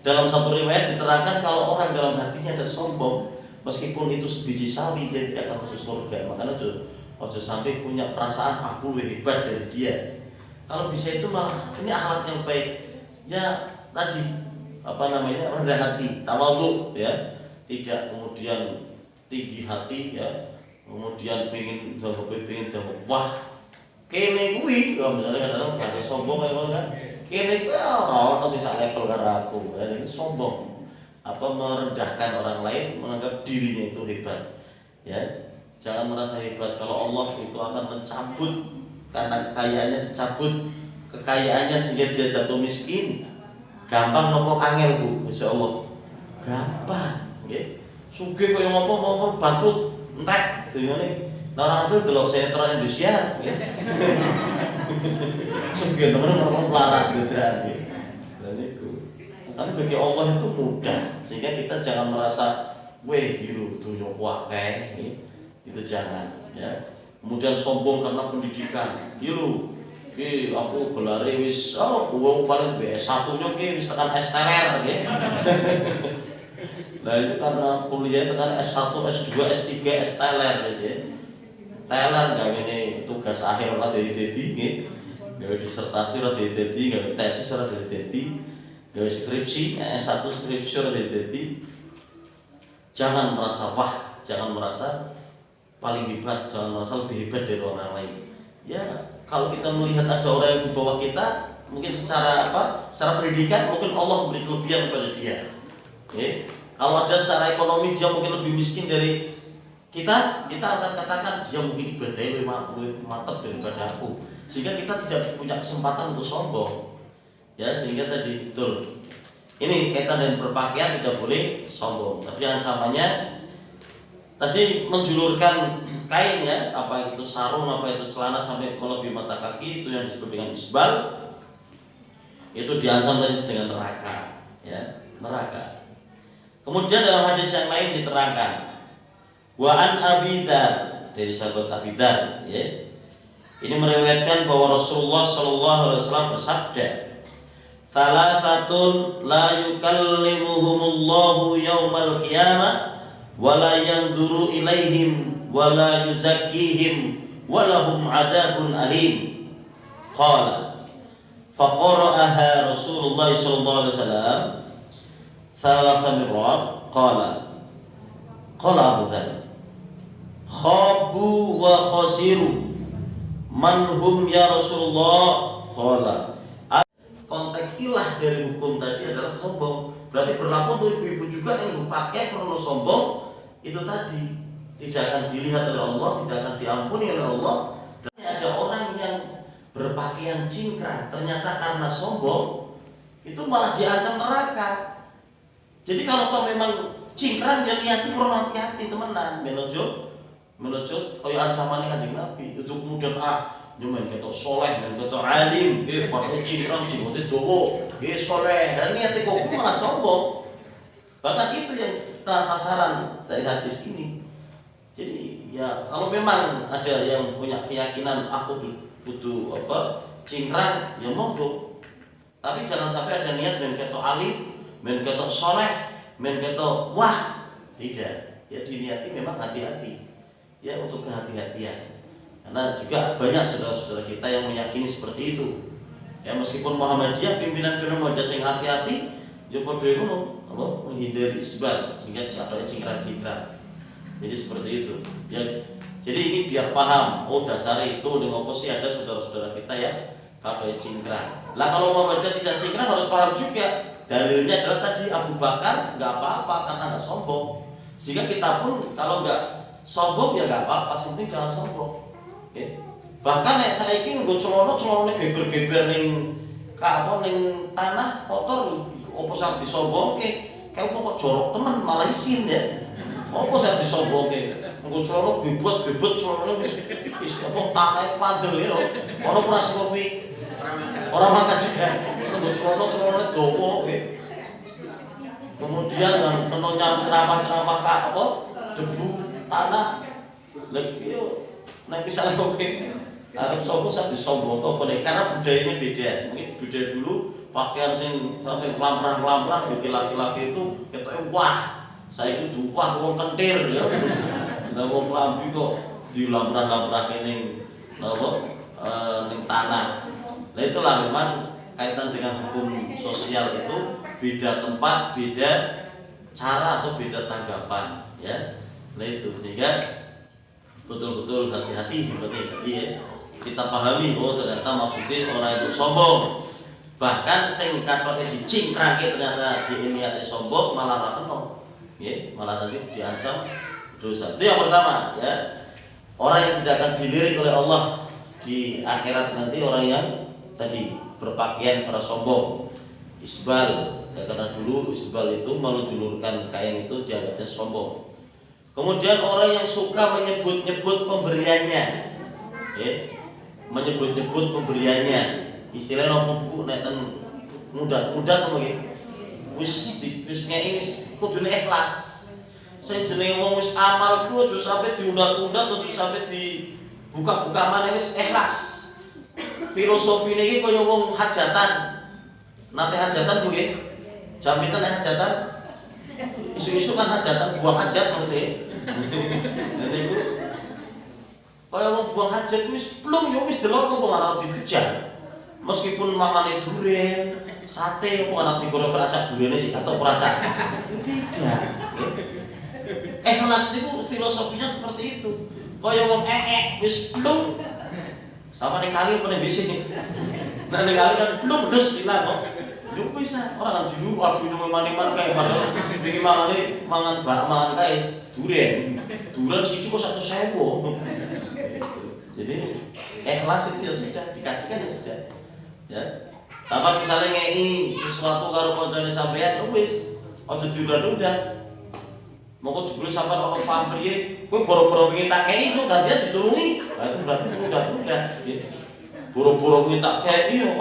dalam satu riwayat diterangkan kalau orang dalam hatinya ada sombong, meskipun itu sebiji sawi dia tidak akan masuk surga. Makanya ojo sampai punya perasaan aku lebih hebat dari dia. Kalau bisa itu malah ini akhlak yang baik. Ya tadi rendah hati, tawadhu ya, tidak kemudian tinggi hati ya, kemudian pengen wah kene kuwi misalnya kadang-kadang bahasa sombong kayak ngono kan. Kene kuwi ora sing sak level karo aku. Ini sombong. Merendahkan orang lain, menganggap dirinya itu hebat. Ya. Jangan merasa hebat kalau Allah itu akan mencabut karena kekayaannya dicabut kekayaannya sehingga dia jatuh miskin. Gampang nopo angel Bu, insyaallah. Gampang, nggih. Sugih koyo ngopo mau bangkrut entek dunyane. Nah, orang itu delok sinetron Indonesia. Sugih temen orang melarat gitu aja. Dan itu. Tapi bagi Allah itu mudah, sehingga kita jangan merasa weh gitu dunya akeh, itu jangan ya. Kemudian sombong karena pendidikan. Gitu. Aku gelare wis wong paling S1-nya wis tekan S teler nggih. Nah itu karena kuliah tekan S1, S2, S3, S teler wis ya. Teler gawene tugas akhir ora dadi nggih. Gawe disertasi ora dadi, gawe tesis ora dadi, gawe skripsi, S1 skripsi ora dadi. Jangan merasa wah, jangan merasa paling hebat, jangan merasa lebih hebat dari orang lain. Ya, kalau kita melihat ada orang yang di bawah kita, mungkin secara secara pendidikan mungkin Allah memberi kelebihan kepada dia. Okay. Kalau ada secara ekonomi dia mungkin lebih miskin dari kita akan katakan dia mungkin ibadahnya lebih mantap daripada aku. Sehingga kita tidak punya kesempatan untuk sombong. Ya, sehingga tadi betul. Ini kaitan dengan berpakaian tidak boleh sombong. Tapi ancamannya tadi menjulurkan kain ya, apa itu sarung, apa itu celana sampai melebihi mata kaki, itu yang disebut dengan isbal. Itu diancam dengan neraka, ya, neraka. Kemudian dalam hadis yang lain diterangkan, wa an Abi Dzar, dari sahabat Abi Dzar, ya. Ini meriwayatkan bahwa Rasulullah sallallahu alaihi wasallam bersabda, "Thalathatun la yukallimuhumullahu yaumal qiyamah wala yanzuru ilaihim wala yuzakkihim walahum adabun alim." Qala faqara'aha Rasulullah sallallahu alaihi wasallam thalatha mirrat. Qala Abu Dzar khabu wa khasiru man hum ya Rasulullah. Qala konteks ilah dari hukum tadi adalah sombong. Berarti berlaku untuk ibu-ibu juga yang pakai karena sombong itu tadi tidak akan dilihat oleh Allah, tidak akan diampuni oleh Allah. Dan ada orang yang berpakaian cingkrang ternyata karena sombong itu malah diancam neraka. Jadi kalau toh memang cingkrang dia niati kurang hati-hati temenan menuju kaya ancamannya Kanjeng Nabi. Itu kemudian nyomen ketok soleh dan ketok alim, pakai cingkrang jenggote dawa, soleh dan niate kok malah sombong. Bahkan itu yang kita sasaran dari hadis ini. Jadi ya kalau memang ada yang punya keyakinan aku butuh cingkrang ya monggo. Tapi jangan sampai ada niat men ketok alim, men ketok soleh, men ketok wah, tidak. Ya diniati memang hati-hati. Ya untuk kehati-hatian. Karena juga banyak saudara-saudara kita yang meyakini seperti itu. Ya meskipun Muhammadiyah pimpinan-pimpinan Muhammadiyah yang hati-hati, ya padha ngono, menghindari isbal sehingga caranya cingkrang-cingkrang. Jadi seperti itu. Ya, jadi ini biar paham. Oh dasar itu dengan apa sih ada saudara-saudara kita ya kabeh cingkrang. Lah kalau Muhammadiyah tidak cingkrang harus paham juga. Dalilnya adalah tadi Abu Bakar nggak apa-apa karena nggak sombong. Sehingga kita pun kalau nggak sombong ya nggak apa-apa, penting jangan sombong. Okay. Bahkan nek saiki nggo celana-celana geber-geber ning ning tanah kotor opo sak disombongke. Kayak kok jorok temen malah isin ya. Opo sak disombongke. Engko celana bebot celana wis apa tanah pandel ya. Ono ora sing kuwi. Ora mangkat juga. Engko celana dawa nggih. Kemudian yang kena ceramah apa debu tanah. Lha yo nek misalnya kowe arep sapa sak disombong apa nek karena budayanya beda. Mungkin budaya dulu pakaian sing sampai kelamprang-kelamprang bagi laki-laki itu ketoke wah. Saiki duwah wong kentir ya. Lah wong klambi kok dilamprah-lamprahke ning napa ning tanah. Nah itulah memang kaitan dengan hukum sosial itu beda tempat, beda cara atau beda tanggapan ya. Nah itu sehingga betul-betul hati-hati gitu ya. Kita pahami oh ternyata maksudnya orang itu sombong. Bahkan sing katoke dicingkrake ternyata niate sombong malah ra kena. Nggih, malah nanti diancam dosa. Itu yang pertama ya. Orang yang tidak akan dilirik oleh Allah di akhirat nanti orang yang tadi berpakaian secara sombong. Isbal, ya, karena dulu isbal itu menjulurkan kain itu dianggapnya sombong. Kemudian orang yang suka menyebut-nyebut pemberiannya, ya, menyebut-nyebut pemberiannya, istilahnya nopo buku neten mudah mungkin, wis ngei wis kudune ikhlas. Saya jenenge wong wis amal ku aja sampai diundat-undat atau sampai dibuka-buka maneh wis ikhlas. Filosofine iki kaya wong hajatan. Nate hajatan ku nggih. Jam pinten nek hajatan? Isu-isu kan hajatan buang hajat maksudnya. Jadi itu kaya wong buang hajat wis plung yo wis delok kok ora dikejar. Meskipun mamane duren, sate kok ora digoreng peracak durene sih atau peracak. Tidak. Ikhlas niku filosofinya seperti itu. Kaya wong wis plung sama ning kali apa ning WC. Nah ning kali kan plung des ilang kok. Yo bisa orang di luar minum maniman kayak padahal iki mangane mangan kae duren. Duren siji kok 1.000. Jadi ikhlas itu ya sudah dikasihkan ya sudah. Ya. Sama misalnya ngei sesuatu karo kancane sampean wis aja diundat-undat. Monggo jebule sampean ono pamrih, kowe boro-boro pengen tak kei lu gantian ditulungi. Nah itu berarti undat-undat. Boro-boro pengen tak kei yo.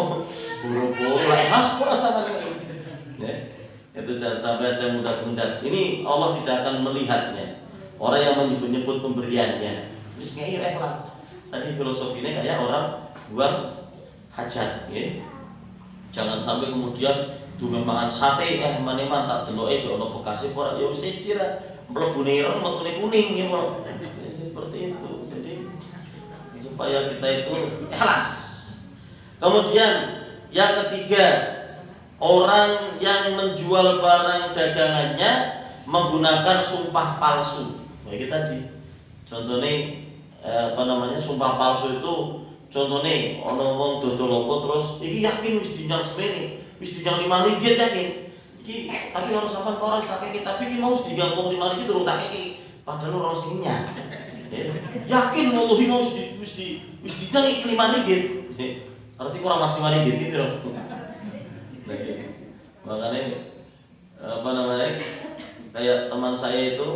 Boro-boro lah mas kok sampean ini. Ya. Itu jangan sampai ada undat-undat. Ini Allah tidak akan melihatnya. Orang yang menyebut-nyebut pemberiannya wis ngei ikhlas. Tadi filosofinya kayak orang buang hajat ya. Jangan sampai kemudian duwe mangan sate maneman tak deloke sik ono bekase ora ya wis siji ra mlebune ireng metune kuning ya bro. Seperti itu. Jadi supaya kita itu ikhlas. Kemudian yang ketiga, orang yang menjual barang dagangannya menggunakan sumpah palsu. Kayak tadi. Contohnya sumpah palsu itu contohnya ono wong dodol apa terus iki yakin wis dinyang semene, wis dinyang 5 ringgit yakin. Iki tapi harus sampean koran tak keki, tapi iki mau wis dinyang 5 ringgit durung tak keki. Padahal ora sing nyang. Yakin wallahi mau wis dinyang iki 5 ringgit. Arti kurang mas 5 ringgit iki piro? Makanya kayak teman saya itu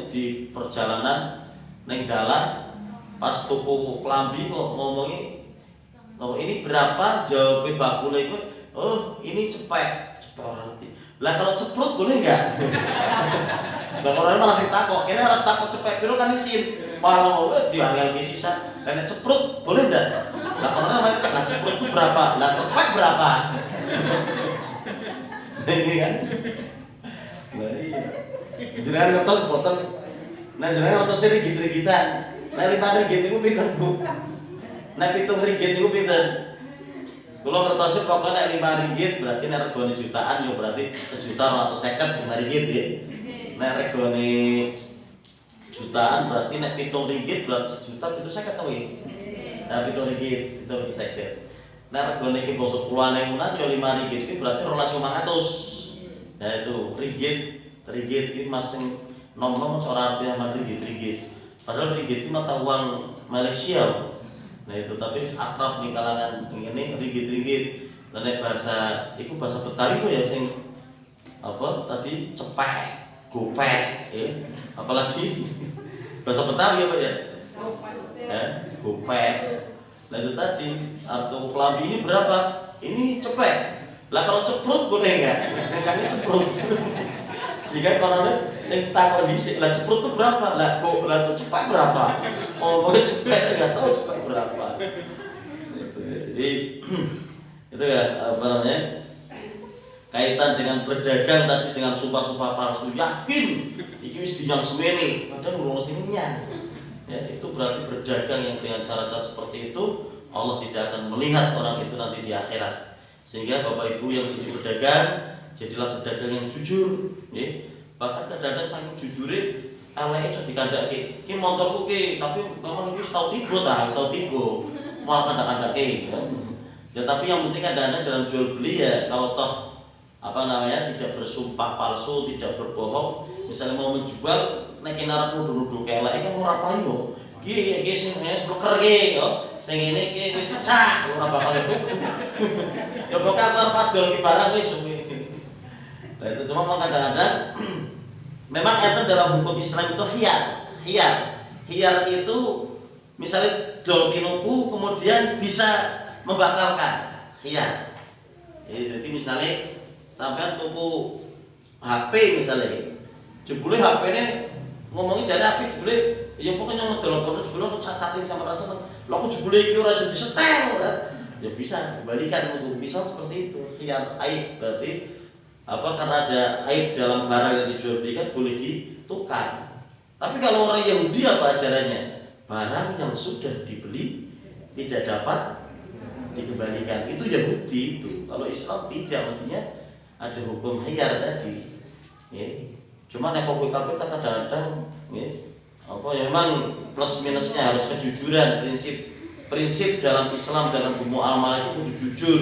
di perjalanan neng dalan pas tuku klambi kok ngomongi ini berapa jawabnya bakule itu ini cepet orang ngerti lah kalau ceprut boleh enggak lah kalau malah sing takok kene arep takok cepet piro kan isin malah mau diangel ke sisa lah nek ceprut boleh enggak lah kalau lah ceprut itu berapa lah cepet berapa ini kan nah iya jenengan ngetos potong nah jenengan ngetos rigit-rigitan nah 5 ringgit itu pinten Bu? Nah 7 ringgit itu pinten? Kalau kertasnya pokoknya 5 ringgit berarti nek regane jutaan ya berarti 1.250.000 5 ringgit ya. Nek regane jutaan berarti nek 7 ringgit berarti 1.750.000 to ya. Nah 7 ringgit 750. Nek regane iki basa puluhan ewunan ya 5 ringgit iki berarti 2.500. Nah itu ringgit iki masing nom-nom ora arti aman ringgit. Padahal ringgit itu mata uang Malaysia. Nah itu tapi akrab nih kalangan ini ringgit. Dan bahasa itu bahasa Betawi itu ya sing apa tadi cepet. gopek, ya. Apalagi bahasa Betawi apa ya? Gopek. Nah itu tadi, atau kelambi ini berapa? Ini cepet. Lah kalau ceprut boleh nggak? Kayaknya ceprut. Sehingga kalau saya tak kondisi, lah ceprut itu berapa? Lah kok lah tuh cepet berapa? Oh boleh cepet, saya nggak tahu cepet berapa. Itu, ya. Jadi itu ya apa namanya? Kaitan dengan berdagang tadi dengan sumpah-sumpah palsu, yakin iki wis dinyang semene, padahal urung sing nyang. Ya, itu berarti berdagang yang dengan cara-cara seperti itu Allah tidak akan melihat orang itu nanti di akhirat. Sehingga Bapak Ibu yang jadi pedagang, jadilah pedagang yang jujur, ya. Bahkan kadang-kadang saking jujure eleke iso dikandhake. Ki motorku ki, tapi memang iki tau tiba tau tiba. Malah kandhak-kandhake, ya. Ya tapi yang penting kadang-kadang dalam jual beli ya kalau toh apa namanya tidak bersumpah palsu, tidak berbohong. Misalnya mau menjual nek arep nuduh-nuduh kelek kan ora payu. Ki sing spluker ki yo, sing ngene ki wis pecah, ora bakal tuku. Ya pokoke arep padol ki barang wis. Nah itu cuma kadang-kadang memang itu dalam hukum Islam itu hiyar itu misalnya dol pinuku kemudian bisa membatalkan hiyar. Jadi misalnya sampean tuku HP misalnya, jebule HP-ne ngomongin jare api jebule, ya pokoknya ngedol kono jebule untuk cacatin sama rasa, lo aku jebule iki ora iso disetel, ya bisa kembalikan untuk bisa seperti itu. Hiyar aib berarti apa karena ada aib dalam barang yang dijual belikan boleh ditukar. Tapi kalau orang Yahudi apa ajarannya? Barang yang sudah dibeli tidak dapat dikembalikan. Itu Yahudi itu. Kalau Islam tidak, mestinya ada hukum hiyar tadi. Ya. Cuma nek kowe kabeh kadang-kadang ya, apa ya memang plus minusnya harus kejujuran, prinsip dalam Islam dalam muamalah itu jujur.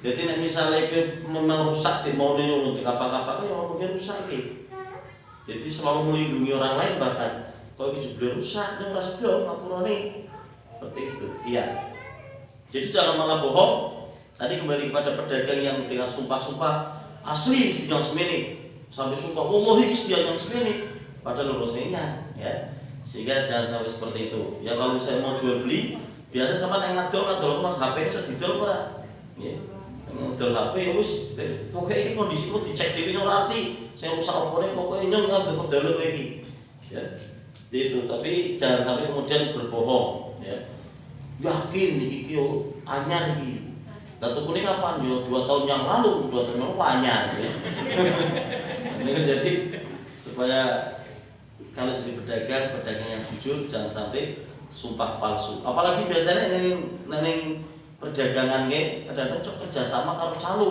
Jadi nek misalnya ke memang rusak di mau nyuruh apa-apa ya mungkin rusak iki. Jadi selalu melindungi orang lain bahkan kalau iki jebule rusak nang ora sedo ngapurane. Seperti itu. Iya. Jadi jangan malah bohong. Tadi kembali kepada pedagang yang dengan sumpah-sumpah asli mesti yang semene. Sampai sumpah Allah iki dia yang semene. Padahal lurusnya ya. Sehingga jangan sampai seperti itu. Ya kalau saya mau jual beli, biasa sama nang ngadol Mas HP iso didol ora? Ya. Ngadol HP wis pokoke iki kondisiku dicek dhewe ora arti. Saya rusak opone pokoke nyong ngadol kowe iki. Ya. Itu tapi jangan sampai kemudian berbohong ya. Yakin iki yo anyar iki. Lah tukune kapan yo 2 tahun yang lalu, 2 tahun yang lalu anyar ya. Ini jadi supaya kalau jadi pedagang yang jujur jangan sampai sumpah palsu. Apalagi biasanya neng perdagangan ke kadang-kadang cok kerjasama karo calo.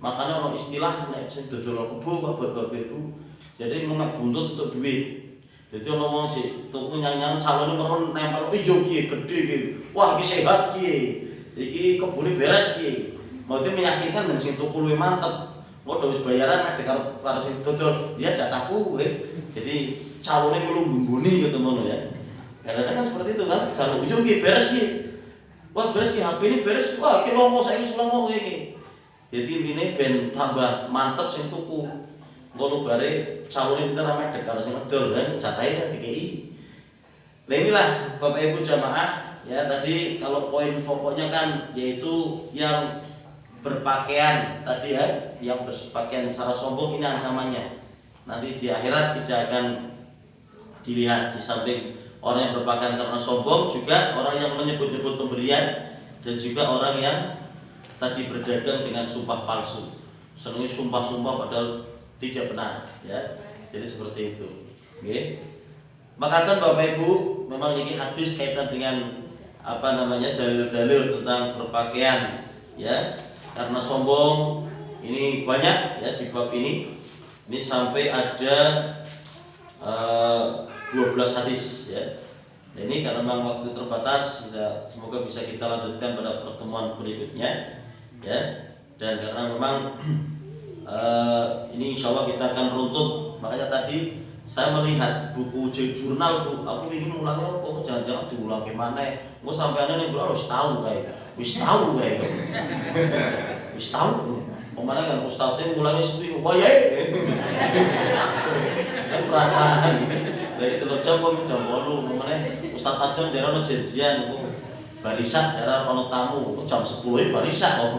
Makanya ono istilah nek sing dodol kebo bapak itu. Jadi memek buntut untuk duit. Jadi ono wong sik tuku nyang-nyang calone meron nempel yo ki gede ki. Wah iki sehat ki. Iki kebune beres ki. Maksudnya meyakinkan dan sing tuku luwih mantep. Mau wis bayaran nek karo sing dodol, dia jatahku Jadi calone kulo mbumbuni gitu ngono ya. Kadang-kadang kan seperti itu kan, calo yo ki beres ki. Wah beres ki HP ini beres. Wah iki lomo saiki lomo iki. Jadi intine ben tambah mantep sing tuku. Ngono bare calone pinter ame dek karo sing ngedol kan jatahe kan DKI. Nah inilah Bapak Ibu jamaah ya tadi kalau poin pokoknya kan yaitu yang berpakaian tadi ya, yang berpakaian secara sombong ini ancamannya. Nanti di akhirat tidak akan dilihat di samping orang yang berpakaian karena sombong juga orang yang menyebut-nyebut pemberian dan juga orang yang tadi berdagang dengan sumpah palsu. Senangnya sumpah-sumpah padahal tidak benar ya. Jadi seperti itu. Oke. Makatan Bapak Ibu memang ini hadis kaitan dengan apa namanya dalil-dalil tentang berpakaian ya. Karena sombong ini banyak ya di bab ini sampai ada 12 hadis ya. Nah, ini karena memang waktu terbatas semoga bisa kita lanjutkan pada pertemuan berikutnya ya. Dan karena memang ini insya Allah kita akan runtut. Makanya tadi saya melihat buku jurnal bu, aku ini mulangnya kok jangan-jangan diulang gimana? Mau sampai ada nih bulan harus tahu kayak. Wis tahu. Pemana kan ustadznya mulai sepi, wayai. Kan perasaan. Dari 3 jam kok jam 8, pemana Ustadz Adam jarang janjian, barisak jarang ono tamu, jam 10 barisak kok.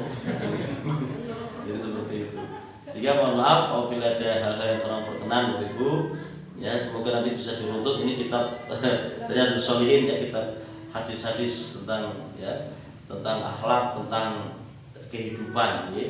Jadi seperti itu. Sehingga mohon maaf apabila ada hal-hal yang kurang berkenan Bapak Ibu. Ya, semoga nanti bisa diruntut. Ini kitab Riyadhus Shalihin ya, kitab hadis-hadis tentang ya, tentang akhlak, tentang kehidupan ya.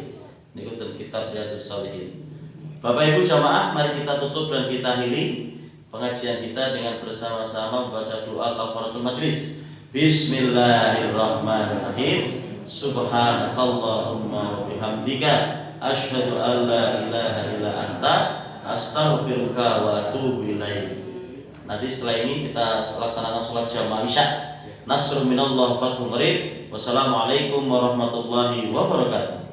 Ini kitab Riyadhus Shalihin. Bapak Ibu jamaah, mari kita tutup dan kita akhiri pengajian kita dengan bersama-sama membaca doa kafaratul majlis. Bismillahirrahmanirrahim. Subhanakallahumma wa bihamdika asyhadu an la ilaha illa anta astaghfiruka wa atubu ilaik. Nanti setelah ini kita laksanakan sholat jamaah Isya. Nasrun minallah fathun qarib. Wassalamualaikum warahmatullahi wabarakatuh.